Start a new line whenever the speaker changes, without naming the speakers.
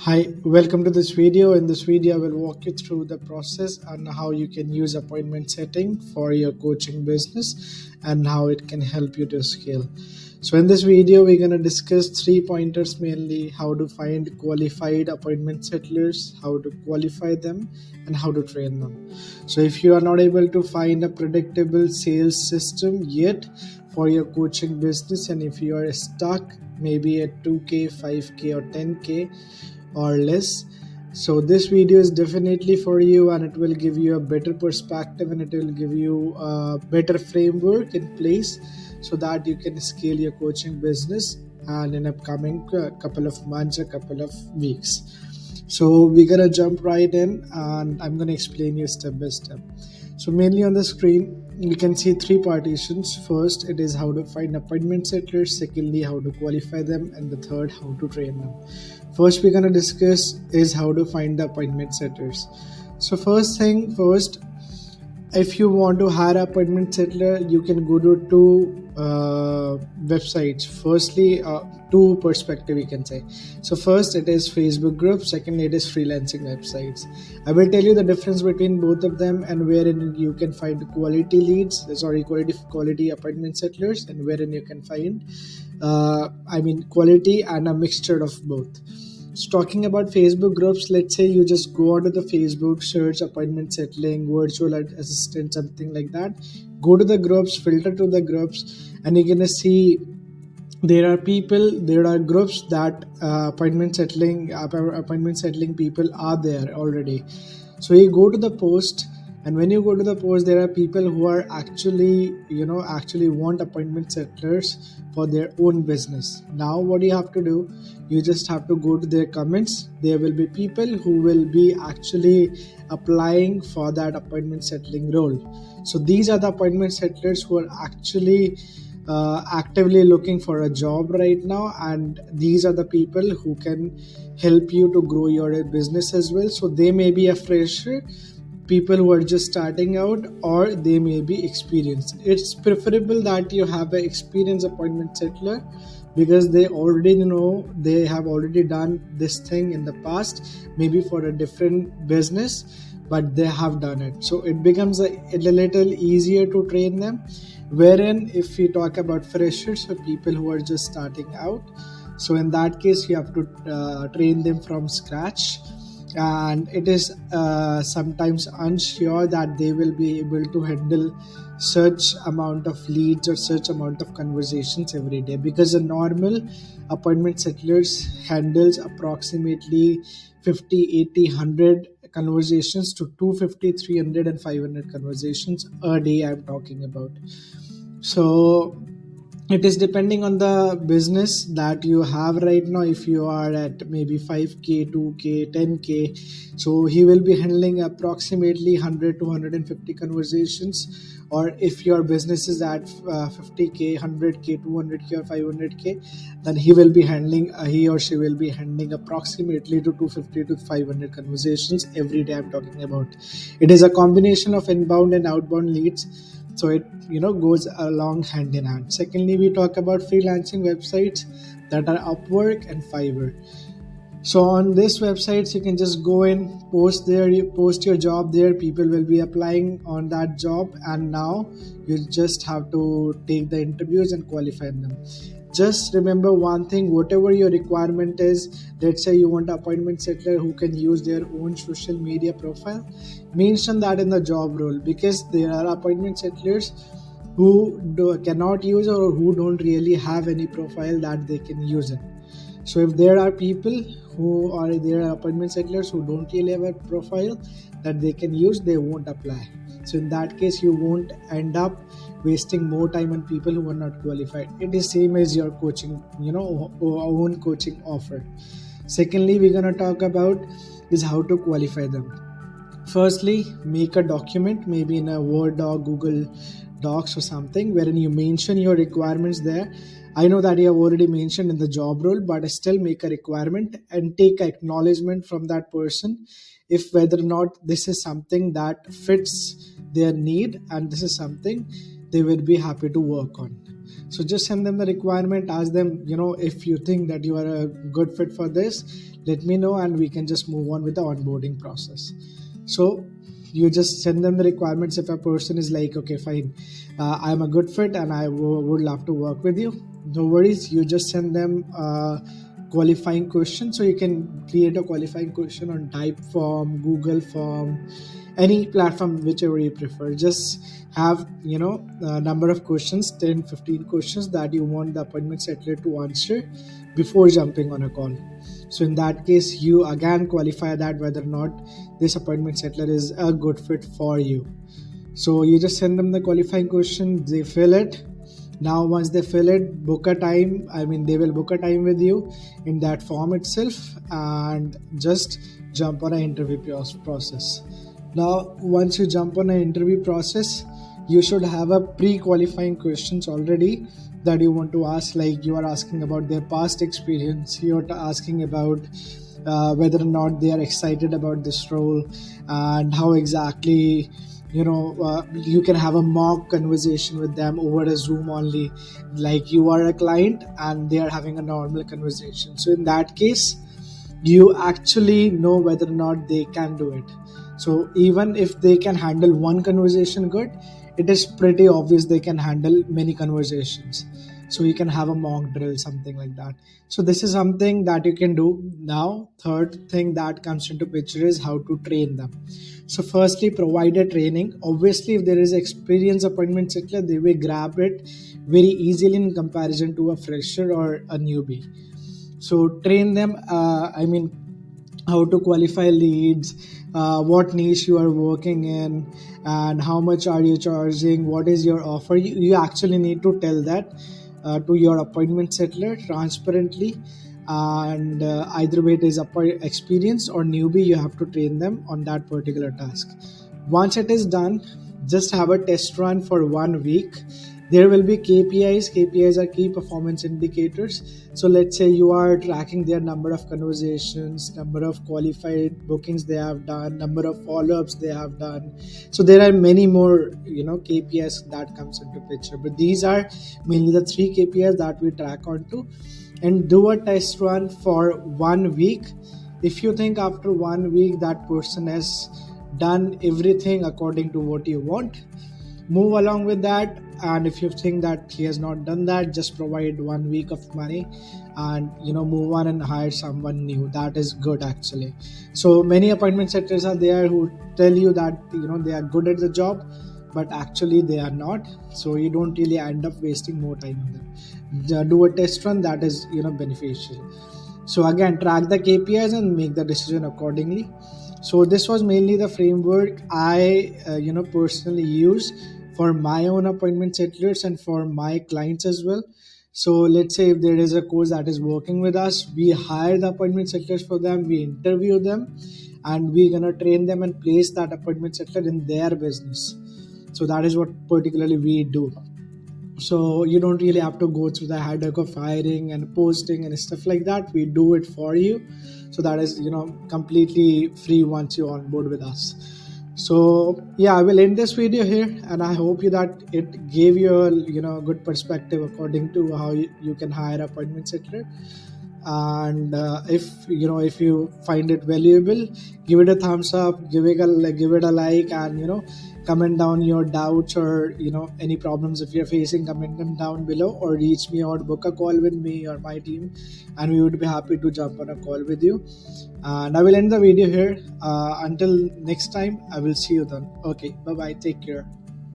Hi, welcome to this video. In this video, I will walk you through the process and how you can use appointment setting for your coaching business and how it can help you to scale. So in this video, we're going to discuss 3 pointers mainly: how to find qualified appointment settlers, how to qualify them, and how to train them. So if you are not able to find a predictable sales system yet for your coaching business, and if you are stuck maybe at 2k, 5k, or 10k or less, so this video is definitely for you, and it will give you a better perspective and it will give you a better framework in place so that you can scale your coaching business and in upcoming couple of months, a couple of weeks. So we're gonna jump right in and I'm gonna explain you step by step. So mainly on the screen you can see three partitions. First, it is how to find appointment settlers. Secondly, how to qualify them, and the third, how to train them. First, we're gonna discuss is how to find the appointment setters. So first thing first, if you want to hire appointment settler, you can go to two websites. Firstly, two perspective you can say. So first, it is Facebook groups. Second, it is freelancing websites. I will tell you the difference between both of them and wherein you can find quality leads, quality appointment settlers, and wherein you can find quality and a mixture of both. So talking about Facebook groups, let's say you just go onto the Facebook, search appointment settling, virtual assistant, something like that. Go to the groups, filter to the groups, and you're gonna see there are groups that appointment settling people are there already. So you go to the post, and when you go to the post, there are people who are actually want appointment settlers for their own business. Now what you have to do, you just have to go to their comments. There will be people who will be actually applying for that appointment settling role. So these are the appointment settlers who are actually actively looking for a job right now, and these are the people who can help you to grow your business as well. So they may be a fresher, people who are just starting out, or they may be experienced. It's preferable that you have an experienced appointment settler because they already know, they have already done this thing in the past, maybe for a different business, but they have done it, so it becomes a little easier to train them. Wherein if we talk about freshers or people who are just starting out, so in that case you have to train them from scratch, and it is sometimes unsure that they will be able to handle such amount of leads or such amount of conversations every day, because a normal appointment settlers handles approximately 50, 80, 100 conversations to 250, 300, and 500 conversations a day I'm talking about. So it is depending on the business that you have right now. If you are at maybe 5k, 2k, 10k, so he will be handling approximately 100 to 150 conversations. Or if your business is at 50k, 100k, 200k, or 500k, then he or she will be handling approximately to 250 to 500 conversations every day I'm talking about. It is a combination of inbound and outbound leads, so it goes along hand in hand. Secondly, we talk about freelancing websites that are Upwork and Fiverr. So on this websites, you can just go in, post there, you post your job there, people will be applying on that job, and now you just have to take the interviews and qualify them. Just remember one thing: whatever your requirement is, let's say you want an appointment settler who can use their own social media profile, mention that in the job role, because there are appointment settlers who cannot use or who don't really have any profile that they can use it. So if there are people there are appointment settlers who don't really have a profile that they can use, they won't apply. So in that case, you won't end up wasting more time on people who are not qualified. It is same as your coaching, own coaching offer. Secondly, we're gonna talk about is how to qualify them. Firstly, make a document, maybe in a Word doc, Google Docs, or something, wherein you mention your requirements there. I know that you have already mentioned in the job role, but still make a requirement and take acknowledgement from that person if whether or not this is something that fits their need and this is something they will be happy to work on. So just send them the requirement, ask them, if you think that you are a good fit for this, let me know, and we can just move on with the onboarding process. So you just send them the requirements. If a person is like, okay, fine, I'm a good fit and would love to work with you, no worries, you just send them qualifying question. So you can create a qualifying question on Typeform, Google Form, any platform, whichever you prefer. Just have, a number of questions, 10-15 questions that you want the appointment settler to answer before jumping on a call. So in that case, you again qualify that whether or not this appointment settler is a good fit for you. So you just send them the qualifying question, they fill it. Now once they fill it, book a time. They will book a time with you in that form itself, and just jump on an interview process. Now once you jump on an interview process, you should have a pre-qualifying questions already that you want to ask. Like, you are asking about their past experience, you're asking about whether or not they are excited about this role, and how exactly, you can have a mock conversation with them over a Zoom only, like you are a client and they are having a normal conversation. So in that case, you actually know whether or not they can do it. So even if they can handle one conversation good, it is pretty obvious they can handle many conversations. So you can have a mock drill, something like that. So this is something that you can do. Now third thing that comes into picture is how to train them. So firstly, provide a training. Obviously, if there is experienced appointment settler, they will grab it very easily in comparison to a fresher or a newbie. So train them, how to qualify leads, what niche you are working in, and how much are you charging, what is your offer. You actually need to tell that to your appointment settler transparently, and either way it is experienced or newbie, you have to train them on that particular task. Once it is done, just have a test run for 1 week. There will be KPIs. KPIs are key performance indicators. So let's say you are tracking their number of conversations, number of qualified bookings they have done, number of follow-ups they have done. So there are many more, KPIs that comes into picture. But these are mainly the 3 KPIs that we track onto. And do a test run for 1 week. If you think after 1 week that person has done everything according to what you want, move along with that. And if you think that he has not done that, just provide 1 week of money and move on and hire someone new. That is good actually. So many appointment setters are there who tell you that they are good at the job, but actually they are not. So you don't really end up wasting more time on them. Do a test run, that is beneficial. So again, track the KPIs and make the decision accordingly. So this was mainly the framework I personally use for my own appointment settlers and for my clients as well. So let's say if there is a course that is working with us, we hire the appointment settlers for them, we interview them, and we're gonna train them and place that appointment settler in their business. So that is what particularly we do. So you don't really have to go through the headache of hiring and posting and stuff like that. We do it for you. So that is completely free once you on board with us. So yeah, I will end this video here, and I hope that it gave you a good perspective according to how you can hire appointment settler. And if you find it valuable, give it a thumbs up, give it a like, and comment down your doubts, or any problems if you're facing, comment them down below, or reach me or book a call with me or my team, and we would be happy to jump on a call with you. And I will end the video here. Until next time, I will see you then. Okay, bye bye, take care.